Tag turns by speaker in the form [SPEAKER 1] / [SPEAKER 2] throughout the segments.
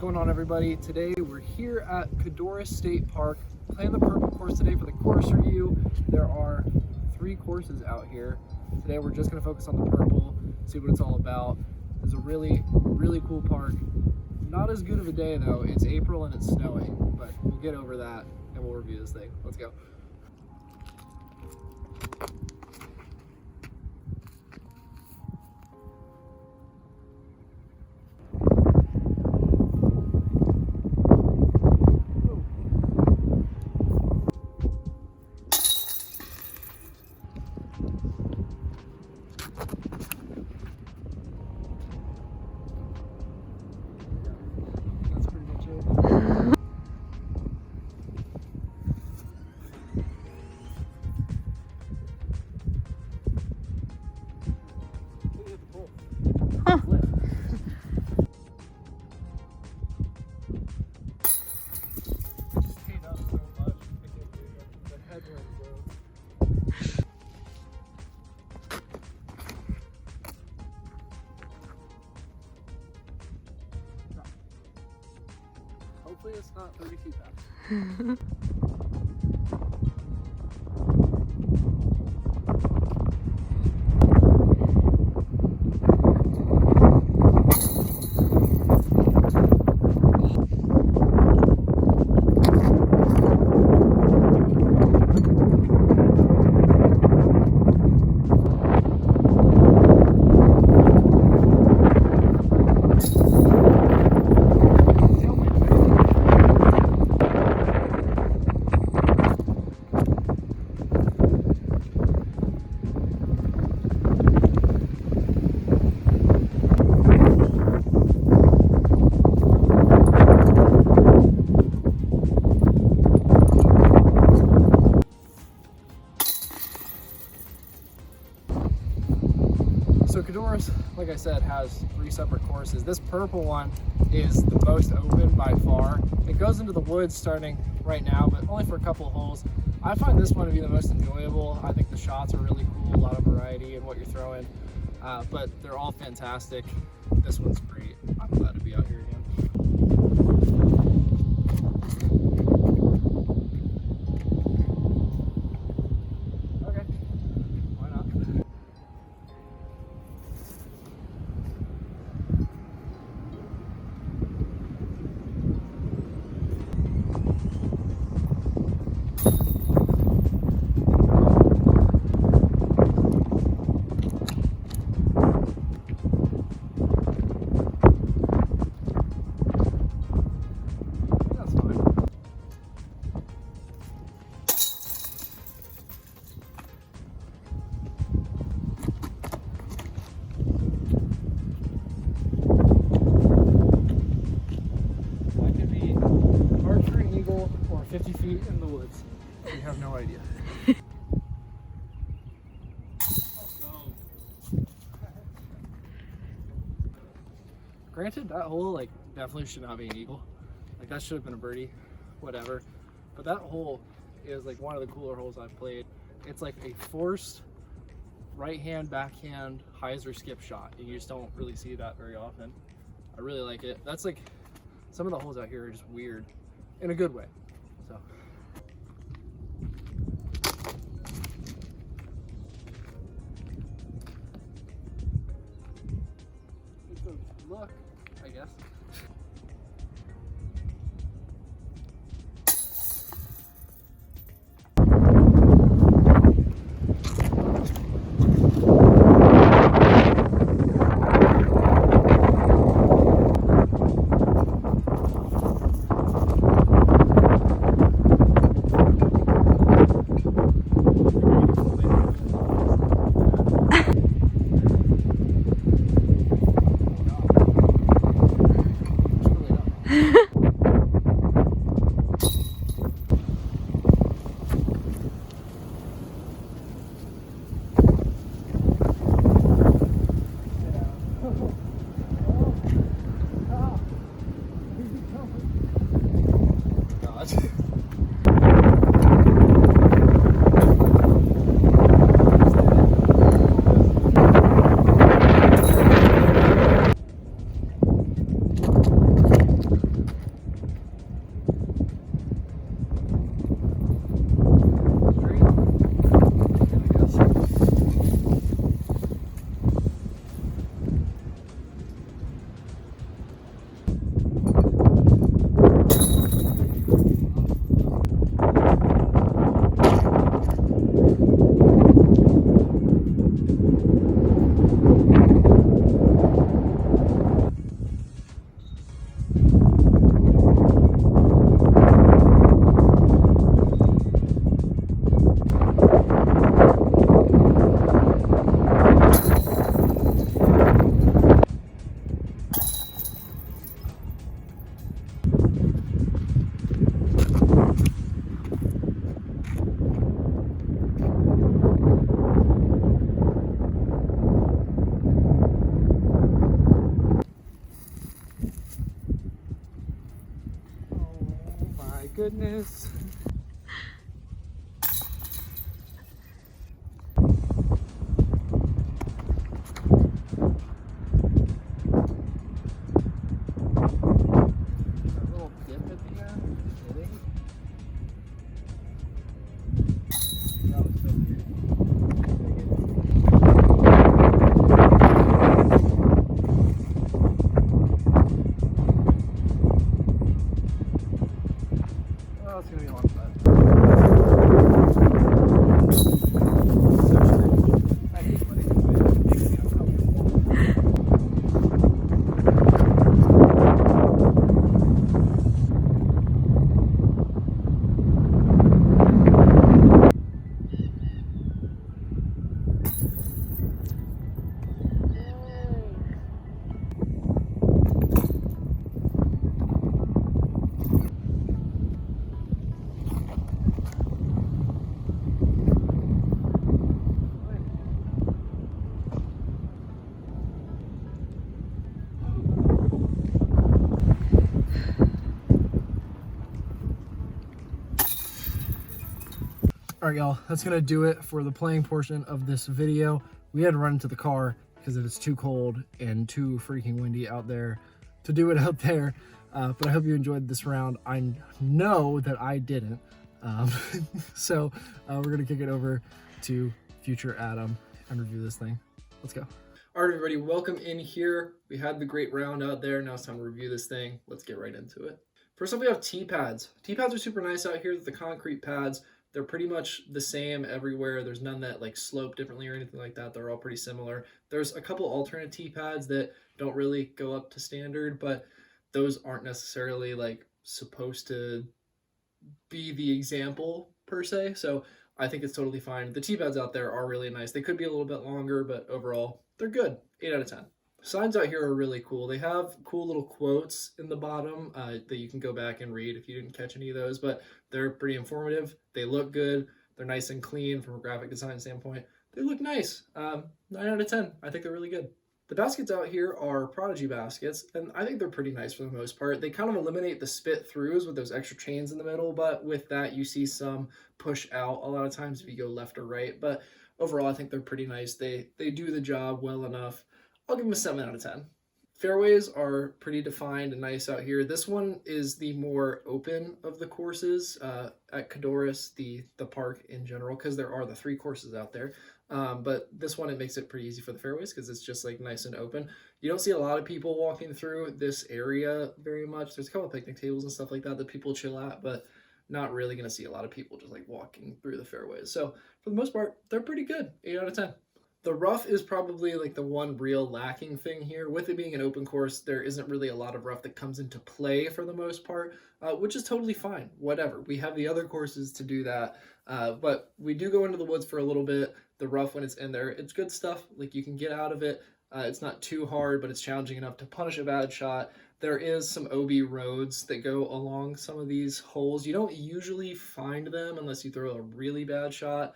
[SPEAKER 1] going on, everybody? Today we're here at Codorus State Park playing the purple course today for the course review. There are 3 courses out here. Today we're just going to focus on the purple, see what it's all about. It's a really cool park. Not as good of a day though. It's April and it's snowing, but we'll get over that and we'll review this thing. Let's go. Hopefully it's not 30 feet back. So Codorus, like I said, has 3 separate courses. This purple one is the most open by far. It goes into the woods starting right now, but only for a couple of holes. I find this one to be the most enjoyable. I think the shots are really cool, a lot of variety in what you're throwing, but they're all fantastic. This one's great. I'm glad to be out here again. Or 50 feet in the woods. We have no idea. Let's go. Granted, that hole definitely should not be an eagle. That should have been a birdie, whatever. But that hole is one of the cooler holes I've played. It's like a forced right hand, backhand, hyzer skip shot. And you just don't really see that very often. I really like it. That's some of the holes out here are just weird in a good way. So. It's a look, I guess. my goodness. A little dip at the end, hitting. That was so well, it's gonna be a long putt. I hate putting it away. It makes me uncomfortable. All right, y'all, that's gonna do it for the playing portion of this video. We had to run into the car because it is too cold and too freaking windy out there to do it out there. But I hope you enjoyed this round. I know that I didn't. So we're gonna kick it over to future Adam and review this thing. Let's go. All right, everybody, welcome in here. We had the great round out there. Now it's time to review this thing. Let's get right into it. First up, we have T-pads. T-pads are super nice out here. The concrete pads. They're pretty much the same everywhere. There's none that like slope differently or anything like that. They're all pretty similar. There's a couple alternate T-pads that don't really go up to standard, but those aren't necessarily like supposed to be the example per se. So I think it's totally fine. The T-pads out there are really nice. They could be a little bit longer, but overall they're good. 8 out of 10. Signs out here are really cool. They have cool little quotes in the bottom that you can go back and read if you didn't catch any of those, but they're pretty informative. They look good. They're nice and clean from a graphic design standpoint. They look nice. 9 out of 10. I think they're really good. The baskets out here are Prodigy baskets, and I think they're pretty nice for the most part. They kind of eliminate the spit throughs with those extra chains in the middle, but with that you see some push out a lot of times if you go left or right. But overall, I think they're pretty nice. They do the job well enough. I'll give them a 7 out of 10. Fairways are pretty defined and nice out here. This one is the more open of the courses at Codorus, the park in general, because there are the 3 courses out there. But this one, it makes it pretty easy for the fairways because it's just like nice and open. You don't see a lot of people walking through this area very much. There's a couple of picnic tables and stuff like that people chill at, but not really going to see a lot of people just like walking through the fairways. So for the most part, they're pretty good. 8 out of 10. The rough is probably like the one real lacking thing here. With it being an open course, there isn't really a lot of rough that comes into play for the most part, which is totally fine. Whatever. We have the other courses to do that, but we do go into the woods for a little bit. The rough, when it's in there, it's good stuff. Like, you can get out of it. It's not too hard, but it's challenging enough to punish a bad shot. There is some OB roads that go along some of these holes. You don't usually find them unless you throw a really bad shot.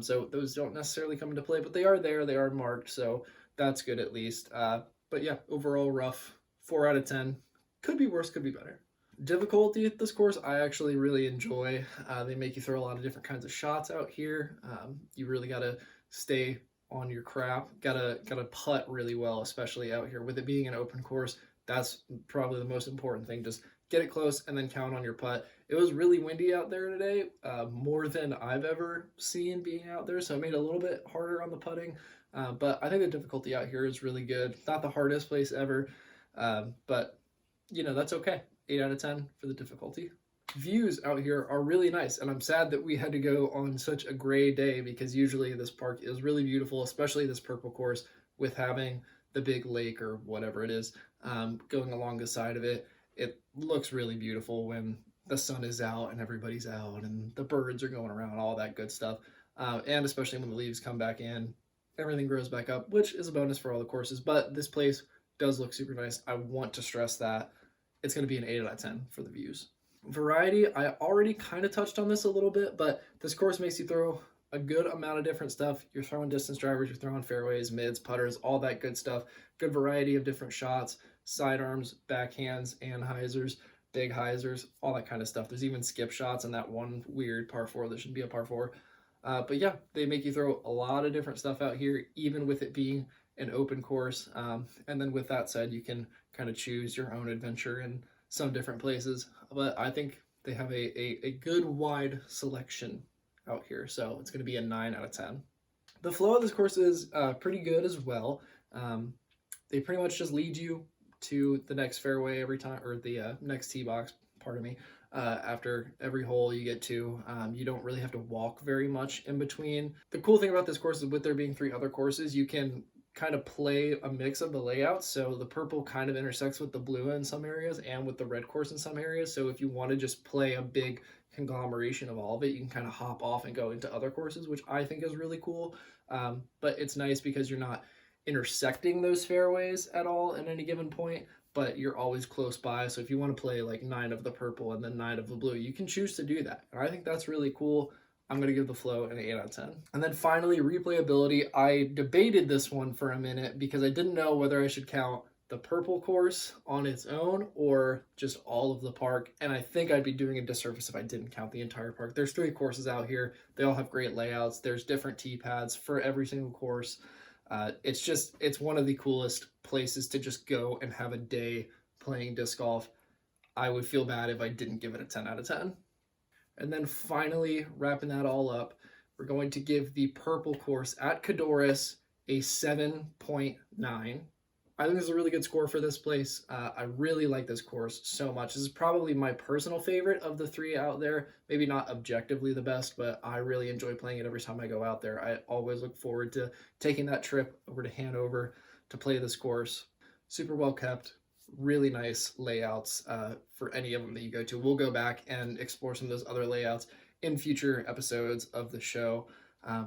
[SPEAKER 1] So those don't necessarily come into play, but they are there. They are marked, so that's good at least. But yeah, overall rough, 4 out of 10. Could be worse, could be better. Difficulty at this course, I actually really enjoy. They make you throw a lot of different kinds of shots out here. You really got to stay on your crap. Gotta putt really well, especially out here. With it being an open course, that's probably the most important thing. Just get it close and then count on your putt. It was really windy out there today, more than I've ever seen being out there, so it made it a little bit harder on the putting. But I think the difficulty out here is really good. Not the hardest place ever, but you know, that's okay. 8 out of 10 for the difficulty. Views out here are really nice, and I'm sad that we had to go on such a gray day because usually this park is really beautiful, especially this purple course with having the big lake or whatever it is going along the side of it. It looks really beautiful when the sun is out and everybody's out and the birds are going around, all that good stuff. And especially when the leaves come back in, everything grows back up, which is a bonus for all the courses. But this place does look super nice. I want to stress that. It's going to be an 8 out of 10 for the views. Variety, I already kind of touched on this a little bit, but this course makes you throw a good amount of different stuff. You're throwing distance drivers, you're throwing fairways, mids, putters, all that good stuff. Good variety of different shots, sidearms, backhands, and hyzers. big hyzers, all that kind of stuff. There's even skip shots and that one weird par 4 that should be a par 4. But yeah, they make you throw a lot of different stuff out here, even with it being an open course. And then with that said, you can kind of choose your own adventure in some different places. But I think they have a good wide selection out here. So it's going to be a 9 out of 10. The flow of this course is pretty good as well. They pretty much just lead you to the next fairway every time, or the next tee box, pardon me. After every hole you get to, you don't really have to walk very much in between. The cool thing about this course is with there being 3 other courses, you can kind of play a mix of the layouts. So the purple kind of intersects with the blue in some areas and with the red course in some areas. So if you want to just play a big conglomeration of all of it, you can kind of hop off and go into other courses, which I think is really cool. But it's nice because you're not intersecting those fairways at all at any given point, but you're always close by. So if you want to play like 9 of the purple and then 9 of the blue, you can choose to do that. And I think that's really cool. I'm going to give the flow an 8 out of 10. And then finally, replayability. I debated this one for a minute because I didn't know whether I should count the purple course on its own or just all of the park. And I think I'd be doing a disservice if I didn't count the entire park. There's 3 courses out here. They all have great layouts. There's different tee pads for every single course. It's one of the coolest places to just go and have a day playing disc golf. I would feel bad if I didn't give it a 10 out of 10. And then finally, wrapping that all up, we're going to give the purple course at Codorus a 7.9. I think this is a really good score for this place. I really like this course so much. This is probably my personal favorite of the 3 out there. Maybe not objectively the best, but I really enjoy playing it every time I go out there. I always look forward to taking that trip over to Hanover to play this course. Super well kept, really nice layouts for any of them that you go to. We'll go back and explore some of those other layouts in future episodes of the show.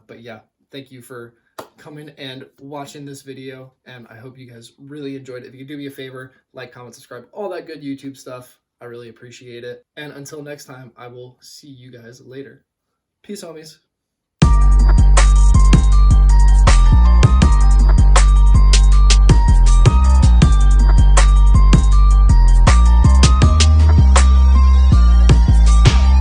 [SPEAKER 1] But yeah, thank you for coming and watching this video, and I hope you guys really enjoyed it. If you could do me a favor, like, comment, subscribe, all that good YouTube stuff, I really appreciate it. And until next time, I will see you guys later. Peace, homies.